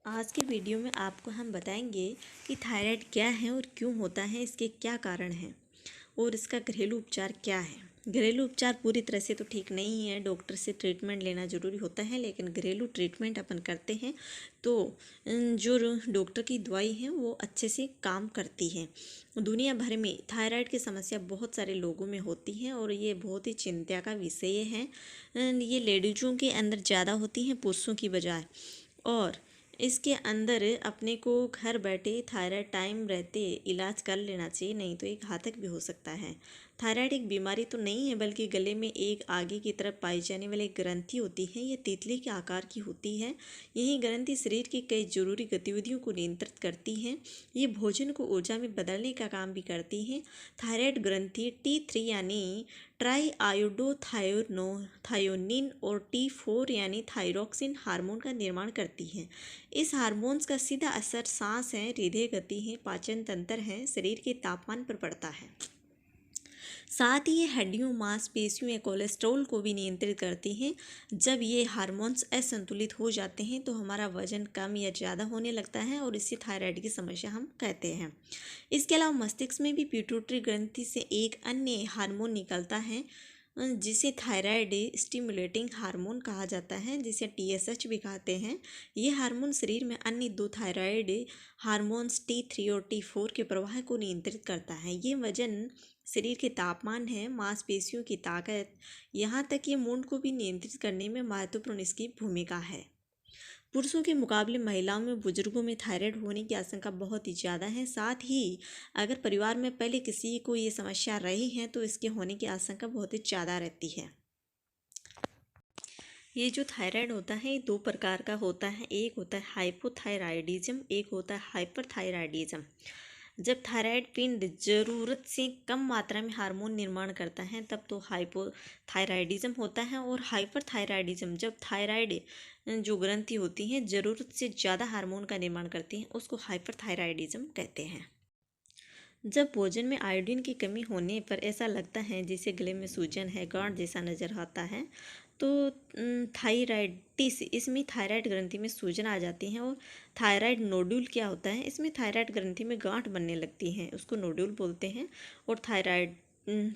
आज के वीडियो में आपको हम बताएंगे कि थायराइड क्या है और क्यों होता है, इसके क्या कारण हैं और इसका घरेलू उपचार क्या है। घरेलू उपचार पूरी तरह से तो ठीक नहीं है, डॉक्टर से ट्रीटमेंट लेना ज़रूरी होता है, लेकिन घरेलू ट्रीटमेंट अपन करते हैं तो जो डॉक्टर की दवाई है वो अच्छे से काम करती है। दुनिया भर में थायराइड की समस्या बहुत सारे लोगों में होती है और ये बहुत ही चिंता का विषय है। ये लेडीज़ों के अंदर ज़्यादा होती हैं पुरुषों की बजाय, और इसके अंदर अपने को घर बैठे थायराइड टाइम रहते इलाज कर लेना चाहिए, नहीं तो एक घातक भी हो सकता है। थायराइड एक बीमारी तो नहीं है, बल्कि गले में एक आगे की तरफ पाई जाने वाली एक ग्रंथि होती है। यह तितली के आकार की होती है। यही ग्रंथि शरीर की कई जरूरी गतिविधियों को नियंत्रित करती है। ये भोजन को ऊर्जा में बदलने का काम भी करती है। थायराइड ग्रंथि T3 यानी ट्राई थायोनिन और T4 यानी थायरोक्सिन हार्मोन का निर्माण करती है। इस हार्मोन्स का सीधा असर सांस है, हृदय गति है, पाचन तंत्र है, शरीर के तापमान पर पड़ता है। साथ ही ये हड्डियों, मांसपेशियों या कोलेस्ट्रॉल को भी नियंत्रित करती हैं। जब ये हार्मोन्स असंतुलित हो जाते हैं तो हमारा वजन कम या ज़्यादा होने लगता है और इसे थायराइड की समस्या हम कहते हैं। इसके अलावा मस्तिष्क में भी पिट्यूटरी ग्रंथि से एक अन्य हार्मोन निकलता है जिसे थायराइड स्टिमुलेटिंग हार्मोन कहा जाता है, जिसे TSH भी कहते हैं। ये हार्मोन शरीर में अन्य दो थायराइड हार्मोन्स T3 और T4 के प्रवाह को नियंत्रित करता है। ये वजन, शरीर के तापमान है, मांसपेशियों की ताकत, यहाँ तक कि मूड को भी नियंत्रित करने में महत्वपूर्ण इसकी भूमिका है। पुरुषों के मुकाबले महिलाओं में, बुजुर्गों में थायराइड होने की आशंका बहुत ही ज़्यादा है। साथ ही अगर परिवार में पहले किसी को ये समस्या रही है तो इसके होने की आशंका बहुत ही ज़्यादा रहती है। ये जो थायराइड होता है ये दो प्रकार का होता है। एक होता है हाइपोथायराइडिज्म, एक होता है हाइपरथायराइडिज्म। जब थायराइड पिंड जरूरत से कम मात्रा में हार्मोन निर्माण करता है तब तो हाइपोथायराइडिज्म होता है, और हाइपरथायराइडिज्म जब थायराइड जो ग्रंथि होती हैं ज़रूरत से ज़्यादा हार्मोन का निर्माण करती हैं, उसको हाइपरथायराइडिज्म कहते हैं। जब भोजन में आयोडीन की कमी होने पर ऐसा लगता है जैसे गले में सूजन है, गांठ जैसा नज़र आता है, तो थायराइडिस, इसमें थायराइड ग्रंथि में सूजन आ जाती है। और थायराइड नोड्यूल क्या होता है, इसमें थायराइड ग्रंथि में गांठ बनने लगती हैं, उसको नोड्यूल बोलते हैं। और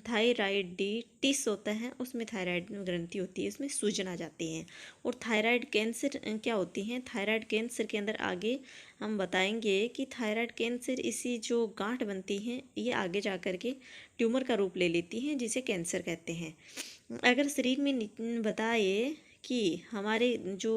थायराइडिटिस होता है, उसमें थायराइड ग्रंथि होती है, इसमें सूजन आ जाती है। और थायराइड कैंसर क्या होती है, थायराइड कैंसर के अंदर आगे हम बताएंगे कि थायराइड कैंसर, इसी जो गांठ बनती हैं ये आगे जा कर के ट्यूमर का रूप ले लेती हैं, जिसे कैंसर कहते हैं। अगर शरीर में बताए कि हमारे जो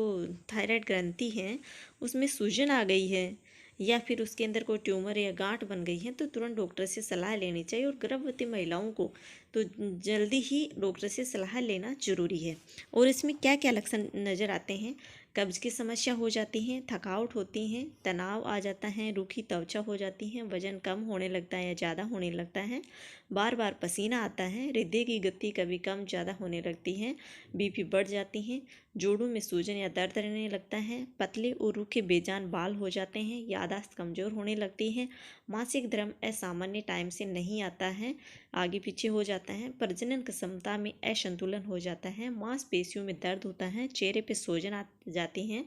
थायराइड ग्रंथि है उसमें सूजन आ गई है या फिर उसके अंदर कोई ट्यूमर या गांठ बन गई है, तो तुरंत डॉक्टर से सलाह लेनी चाहिए। और गर्भवती महिलाओं को तो जल्दी ही डॉक्टर से सलाह लेना जरूरी है। और इसमें क्या क्या लक्षण नज़र आते हैं, कब्ज की समस्या हो जाती है, थकावट होती है, तनाव आ जाता है, रूखी त्वचा हो जाती है, वजन कम होने लगता है या ज़्यादा होने लगता है, बार बार पसीना आता है, हृदय की गति कभी कम ज़्यादा होने लगती है, BP बढ़ जाती है, जोड़ों में सूजन या दर्द रहने लगता है, पतले और रूखे बेजान बाल हो जाते हैं, याददाश्त कमज़ोर होने लगती है, मासिक धर्म असामान्य टाइम से नहीं आता है, आगे पीछे हो जाता है, प्रजनन क्षमता में असंतुलन हो जाता है, मांसपेशियों में दर्द होता है, चेहरे पे सूजन आ जाती हैं,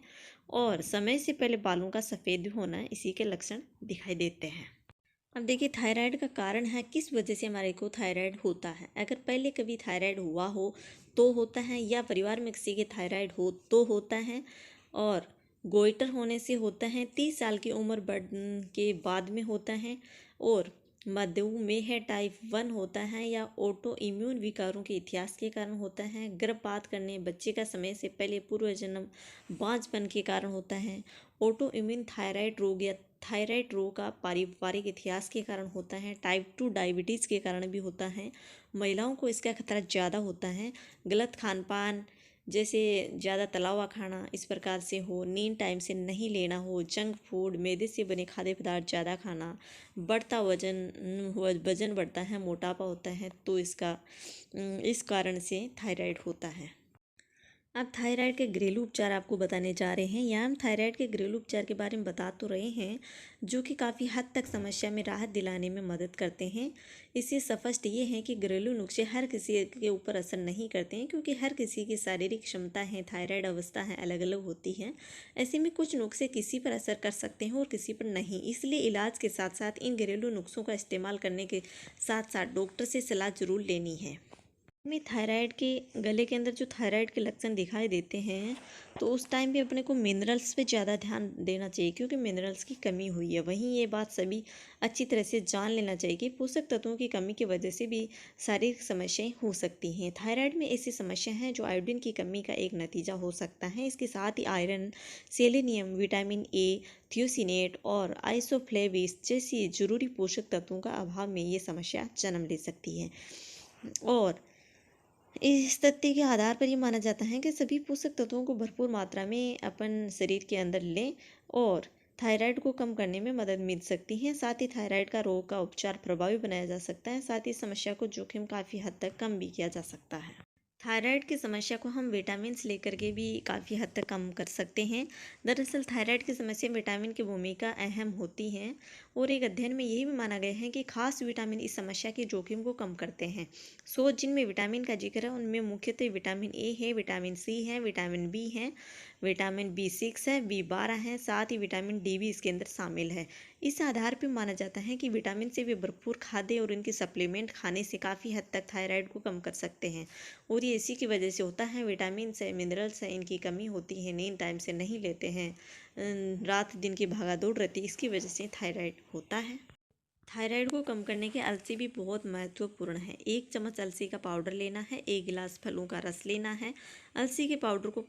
और समय से पहले बालों का सफ़ेद होना इसी के लक्षण दिखाई देते हैं। अब देखिए थायराइड का कारण है, किस वजह से हमारे को थायराइड होता है। अगर पहले कभी थायराइड हुआ हो तो होता है, या परिवार में किसी के थायराइड हो तो होता है, और गोइटर होने से होता है, 30 साल की उम्र बढ़ के बाद में होता है, और मधुमेह टाइप 1 होता है, या ऑटो इम्यून विकारों के इतिहास के कारण होता है, गर्भपात करने, बच्चे का समय से पहले पूर्व जन्म बांझपन के कारण होता है, ऑटो इम्यून थायराइड रोग या थायराइड रोग का पारिवारिक इतिहास के कारण होता है, टाइप 2 डायबिटीज़ के कारण भी होता है, महिलाओं को इसका खतरा ज़्यादा होता है, गलत खान पान जैसे ज़्यादा तला हुआ खाना इस प्रकार से हो, नींद टाइम से नहीं लेना हो, जंक फूड, मैदे से बने खाद्य पदार्थ ज़्यादा खाना, बढ़ता वजन बढ़ता है, मोटापा होता है, तो इसका इस कारण से थायराइड होता है। अब थायराइड के घरेलू उपचार आपको बताने जा रहे हैं। यहाँ हम थायराइड के घरेलू उपचार के बारे में बता तो रहे हैं, जो कि काफ़ी हद तक समस्या में राहत दिलाने में मदद करते हैं। इससे स्पष्ट ये है कि घरेलू नुस्खे हर किसी के ऊपर असर नहीं करते हैं, क्योंकि हर किसी की शारीरिक क्षमता है, थायराइड अवस्था है, अलग अलग होती हैं। ऐसे में कुछ नुस्खे किसी पर असर कर सकते हैं और किसी पर नहीं। इसलिए इलाज के साथ साथ इन घरेलू नुस्खों का इस्तेमाल करने के साथ साथ डॉक्टर से सलाह जरूर लेनी है। में थायराइड के गले के अंदर जो थायराइड के लक्षण दिखाई देते हैं, तो उस टाइम पे अपने को मिनरल्स पे ज़्यादा ध्यान देना चाहिए, क्योंकि मिनरल्स की कमी हुई है। वहीं ये बात सभी अच्छी तरह से जान लेना चाहिए कि पोषक तत्वों की कमी की वजह से भी शारीरिक समस्याएं हो सकती हैं। थायराइड में ऐसी समस्या हैं जो आयोडीन की कमी का एक नतीजा हो सकता है। इसके साथ ही आयरन, सेलेनियम, विटामिन ए, थियोसिनेट और आइसोफ्लेविस जैसी जरूरी पोषक तत्वों का अभाव में ये समस्या जन्म ले सकती है। और इस तथ्य के आधार पर ये माना जाता है कि सभी पोषक तत्वों को भरपूर मात्रा में अपन शरीर के अंदर लें और थायराइड को कम करने में मदद मिल सकती है। साथ ही थायराइड का रोग का उपचार प्रभावी बनाया जा सकता है। साथ ही समस्या को जोखिम काफ़ी हद तक कम भी किया जा सकता है। थायराइड की समस्या को हम विटामिन्स लेकर के भी काफ़ी हद तक कम कर सकते हैं। दरअसल थायराइड की समस्या में विटामिन की भूमिका अहम होती है, और एक अध्ययन में यही भी माना गया है कि खास विटामिन इस समस्या के जोखिम को कम करते हैं। जिनमें विटामिन का जिक्र है उनमें मुख्यतः विटामिन ए है, विटामिन सी है, विटामिन बी है, विटामिन B6 है, B12 है, साथ ही विटामिन डी भी इसके अंदर शामिल है। इस आधार पर माना जाता है कि विटामिन से भी भरपूर खाद्य और इनके सप्लीमेंट खाने से काफ़ी हद तक थायराइड को कम कर सकते हैं। और ये इसी की वजह से होता है। विटामिन्स है, मिनरल्स है, इनकी कमी होती है, नींद टाइम से नहीं लेते हैं, रात दिन की भागा दौड़ रहती है, इसकी वजह से थायराइड होता है। थायराइड को कम करने के अलसी भी बहुत महत्वपूर्ण है। 1 चम्मच अलसी का पाउडर लेना है, 1 गिलास फलों का रस लेना है। अलसी के पाउडर को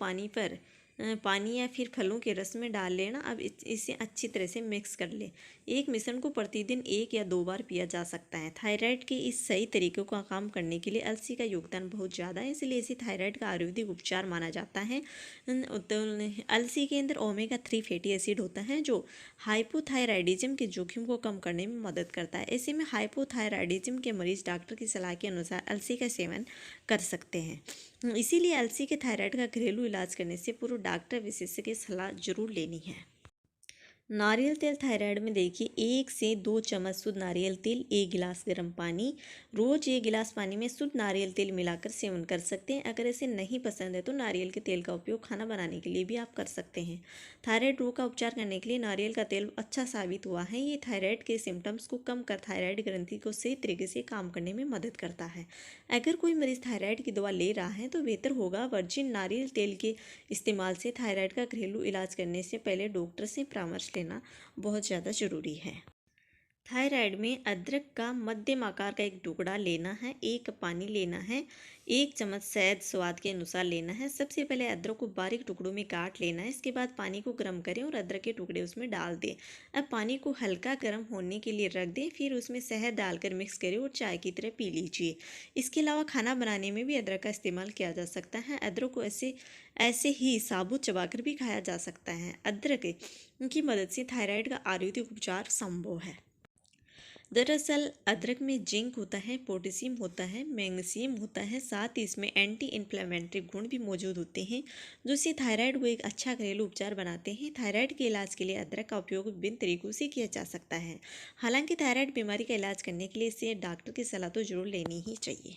पानी या फिर फलों के रस में डाल लेना। अब इसे अच्छी तरह से मिक्स कर ले। एक मिश्रण को प्रतिदिन 1 या 2 बार पिया जा सकता है। थायराइड के इस सही तरीकों का काम करने के लिए अलसी का योगदान बहुत ज़्यादा है, इसलिए इसे थायराइड का आयुर्वेदिक उपचार माना जाता है। तो अलसी के अंदर ओमेगा 3 फैटी एसिड होता है, जो हाइपोथायराइडिज्म के जोखिम को कम करने में मदद करता है। ऐसे में हाइपोथायराइडिज्म के मरीज डॉक्टर की सलाह के अनुसार अलसी का सेवन कर सकते हैं। इसीलिए अलसी के थायराइड का घरेलू इलाज करने से पूर्व डॉक्टर विशेषज्ञ की सलाह जरूर लेनी है। नारियल तेल थायराइड में देखिए, 1 से 2 चम्मच शुद्ध नारियल तेल, 1 गिलास गर्म पानी, रोज 1 गिलास पानी में शुद्ध नारियल तेल मिलाकर सेवन कर सकते हैं। अगर ऐसे नहीं पसंद है तो नारियल के तेल का उपयोग खाना बनाने के लिए भी आप कर सकते हैं। थायराइड रोग का उपचार करने के लिए नारियल का तेल अच्छा साबित हुआ है। ये थायराइड के सिम्टम्स को कम कर थायराइड ग्रंथि को सही तरीके से काम करने में मदद करता है। अगर कोई मरीज थायराइड की दवा ले रहा है तो बेहतर होगा वर्जिन नारियल तेल के इस्तेमाल से थायराइड का घरेलू इलाज करने से पहले डॉक्टर से परामर्श लेना बहुत ज़्यादा ज़रूरी है। थायराइड में अदरक का मध्यम आकार का एक टुकड़ा लेना है, 1 कप पानी लेना है, 1 चम्मच शहद स्वाद के अनुसार लेना है। सबसे पहले अदरक को बारीक टुकड़ों में काट लेना है। इसके बाद पानी को गर्म करें और अदरक के टुकड़े उसमें डाल दें। अब पानी को हल्का गर्म होने के लिए रख दें, फिर उसमें शहद डालकर मिक्स करें और चाय की तरह पी लीजिए। इसके अलावा खाना बनाने में भी अदरक का इस्तेमाल किया जा सकता है। अदरक को ऐसे ही साबुत चबाकर भी खाया जा सकता है। अदरक की मदद से थायराइड का आयुर्वेदिक उपचार संभव है। दरअसल अदरक में जिंक होता है, पोटेशियम होता है, मैग्नीशियम होता है, साथ ही इसमें एंटी इन्फ्लेमेटरी गुण भी मौजूद होते हैं, जो इसे थायराइड को एक अच्छा घरेलू उपचार बनाते हैं। थायराइड के इलाज के लिए अदरक का उपयोग विभिन्न तरीकों से किया जा सकता है। हालांकि थायराइड बीमारी का इलाज करने के लिए इसे डॉक्टर की सलाह तो जरूर लेनी ही चाहिए।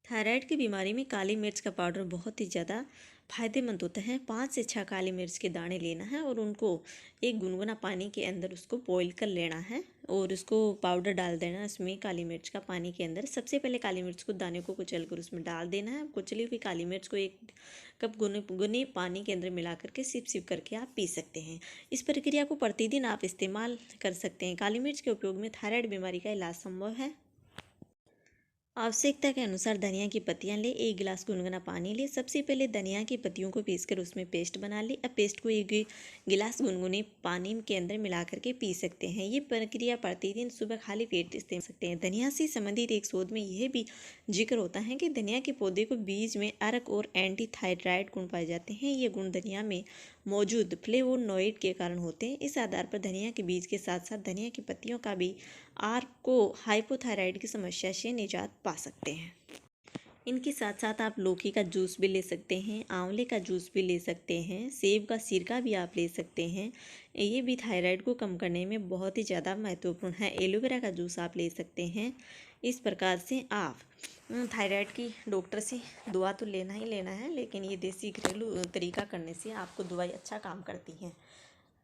थायराइड की बीमारी में काली मिर्च का पाउडर बहुत ही ज़्यादा फायदेमंद होता है। 5 से 6 काली मिर्च के दाने लेना है और उनको एक गुनगुना पानी के अंदर उसको बॉईल कर लेना है और उसको पाउडर डाल देना है उसमें काली मिर्च का पानी के अंदर। सबसे पहले काली मिर्च को दाने को कुचल कर उसमें डाल देना है। कुचली हुई काली मिर्च को 1 कप गुने पानी के अंदर मिला करके सिप सिप करके आप पी सकते हैं। इस प्रक्रिया को प्रतिदिन आप इस्तेमाल कर सकते हैं। काली मिर्च के उपयोग में थायराइड बीमारी का इलाज संभव है। आवश्यकता के अनुसार धनिया की पत्तियां ले, 1 गिलास गुनगुना पानी ले। सबसे पहले धनिया की पत्तियों को पीसकर उसमें पेस्ट बना ले। अब पेस्ट को 1 गिलास गुनगुने पानी के अंदर मिला करके पी सकते हैं। ये प्रक्रिया प्रतिदिन सुबह खाली पेट इस्तेमाल कर सकते हैं। धनिया से संबंधित एक शोध में यह भी जिक्र होता है कि धनिया के पौधे को बीज में अर्क और एंटी थायराइड गुण पाए जाते हैं। ये गुण धनिया में मौजूद फ्लेवोनोइड के कारण होते हैं। इस आधार पर धनिया के बीज के साथ साथ धनिया की पत्तियों का भी आपको हाइपोथायराइड की समस्या से निजात पा सकते हैं। इनके साथ साथ आप लौकी का जूस भी ले सकते हैं, आंवले का जूस भी ले सकते हैं, सेब का सिरका भी आप ले सकते हैं। ये भी थायराइड को कम करने में बहुत ही ज़्यादा महत्वपूर्ण है। एलोवेरा का जूस आप ले सकते हैं। इस प्रकार से आप थायराइड की डॉक्टर से दवा तो लेना ही लेना है, लेकिन ये देसी घरेलू तरीका करने से आपको दवाई अच्छा काम करती है।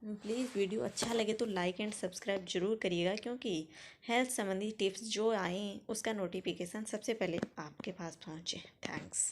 प्लीज़ वीडियो अच्छा लगे तो लाइक एंड सब्सक्राइब जरूर करिएगा, क्योंकि हेल्थ संबंधी टिप्स जो आए उसका नोटिफिकेशन सबसे पहले आपके पास पहुँचे। थैंक्स।